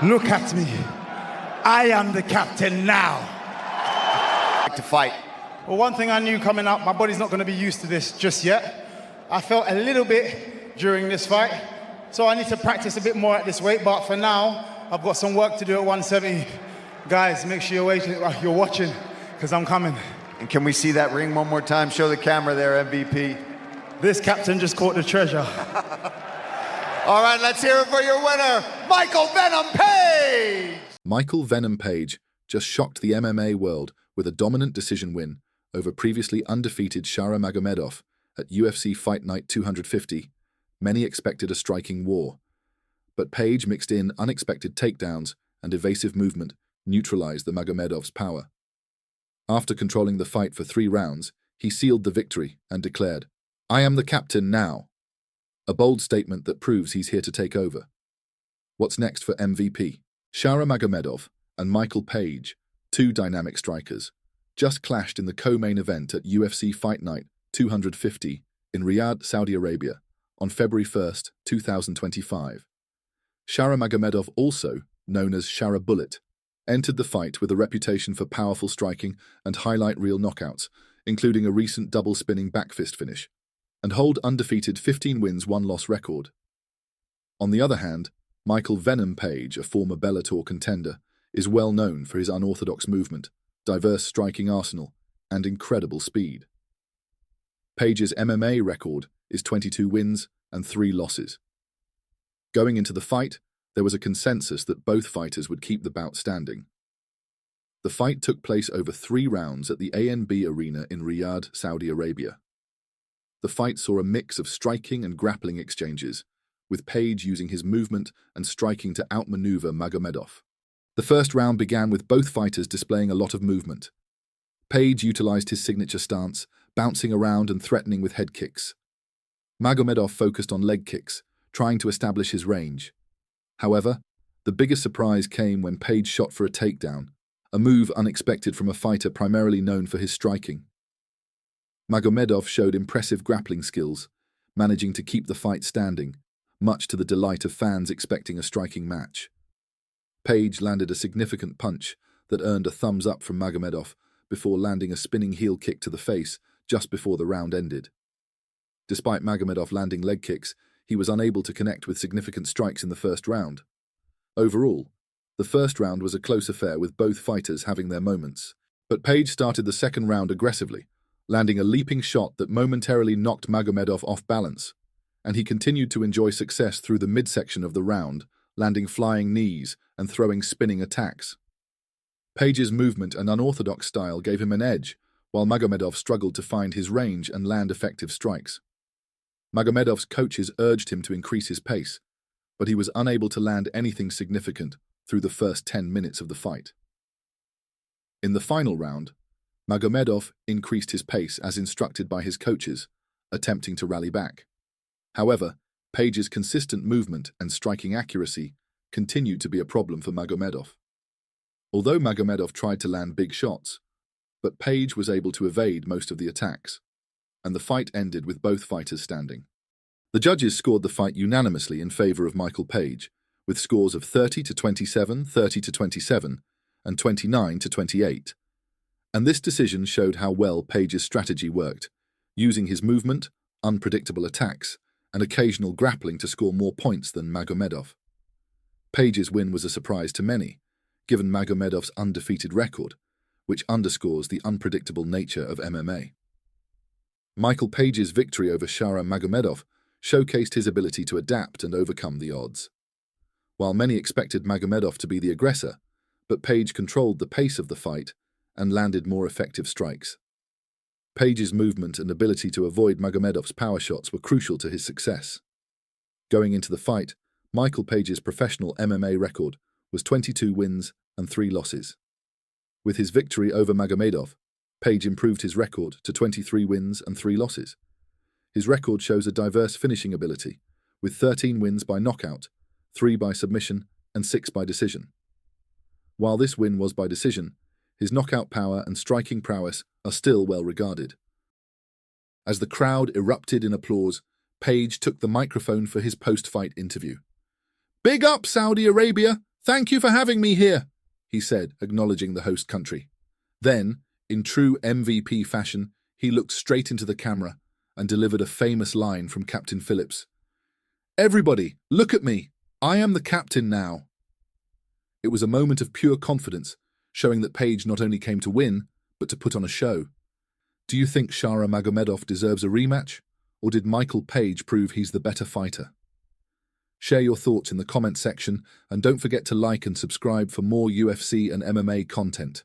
Look at me. I am the captain now. To fight. Well, one thing I knew coming up, my body's not going to be used to this just yet. I felt a little bit during this fight, so I need to practice a bit more at this weight, but for now, I've got some work to do at 170. Guys, make sure you're watching, because I'm coming. And can we see that ring one more time? Show the camera there, MVP. This captain just caught the treasure. All right, let's hear it for your winner, Michael Venom Page! Michael Venom Page just shocked the MMA world with a dominant decision win over previously undefeated Shara Magomedov at UFC Fight Night 250. Many expected a striking war, but Page mixed in unexpected takedowns and evasive movement neutralized the Magomedov's power. After controlling the fight for 3 rounds, he sealed the victory and declared, "I am the captain now," a bold statement that proves he's here to take over. What's next for MVP? Shara Magomedov and Michael Page, 2 dynamic strikers, just clashed in the co-main event at UFC Fight Night 250 in Riyadh, Saudi Arabia, on February 1st, 2025. Shara Magomedov, also known as Shara Bullet, entered the fight with a reputation for powerful striking and highlight reel knockouts, including a recent double-spinning backfist finish, and hold undefeated 15 wins, 1 loss record. On the other hand, Michael Venom Page, a former Bellator contender, is well known for his unorthodox movement, diverse striking arsenal, and incredible speed. Page's MMA record is 22 wins and 3 losses. Going into the fight, there was a consensus that both fighters would keep the bout standing. The fight took place over 3 rounds at the ANB Arena in Riyadh, Saudi Arabia. The fight saw a mix of striking and grappling exchanges, with Page using his movement and striking to outmaneuver Magomedov. The first round began with both fighters displaying a lot of movement. Page utilized his signature stance, bouncing around and threatening with head kicks. Magomedov focused on leg kicks, trying to establish his range. However, the biggest surprise came when Page shot for a takedown, a move unexpected from a fighter primarily known for his striking. Magomedov showed impressive grappling skills, managing to keep the fight standing, much to the delight of fans expecting a striking match. Page landed a significant punch that earned a thumbs up from Magomedov before landing a spinning heel kick to the face just before the round ended. Despite Magomedov landing leg kicks, he was unable to connect with significant strikes in the first round. Overall, the first round was a close affair with both fighters having their moments, but Page started the second round aggressively, landing a leaping shot that momentarily knocked Magomedov off balance, and he continued to enjoy success through the midsection of the round, landing flying knees and throwing spinning attacks. Page's movement and unorthodox style gave him an edge, while Magomedov struggled to find his range and land effective strikes. Magomedov's coaches urged him to increase his pace, but he was unable to land anything significant through the first 10 minutes of the fight. In the final round, Magomedov increased his pace as instructed by his coaches, attempting to rally back. However, Page's consistent movement and striking accuracy continued to be a problem for Magomedov. Although Magomedov tried to land big shots, but Page was able to evade most of the attacks, and the fight ended with both fighters standing. The judges scored the fight unanimously in favor of Michael Page, with scores of 30-27, 30-27, and 29-28. And this decision showed how well Page's strategy worked, using his movement, unpredictable attacks, and occasional grappling to score more points than Magomedov. Page's win was a surprise to many, given Magomedov's undefeated record, which underscores the unpredictable nature of MMA. Michael Page's victory over Shara Magomedov showcased his ability to adapt and overcome the odds. While many expected Magomedov to be the aggressor, but Page controlled the pace of the fight and landed more effective strikes. Page's movement and ability to avoid Magomedov's power shots were crucial to his success. Going into the fight, Michael Page's professional MMA record was 22 wins and 3 losses. With his victory over Magomedov, Page improved his record to 23 wins and 3 losses. His record shows a diverse finishing ability, with 13 wins by knockout, 3 by submission, and 6 by decision. While this win was by decision, his knockout power and striking prowess are still well regarded. As the crowd erupted in applause, Page took the microphone for his post-fight interview. "Big up, Saudi Arabia! "Thank you for having me here," he said, acknowledging the host country. Then, in true MVP fashion, he looked straight into the camera and delivered a famous line from Captain Phillips. "Everybody, look at me. I am the captain now." It was a moment of pure confidence, showing that Page not only came to win, but to put on a show. Do you think Shara Magomedov deserves a rematch, or did Michael Page prove he's the better fighter? Share your thoughts in the comment section, and don't forget to like and subscribe for more UFC and MMA content.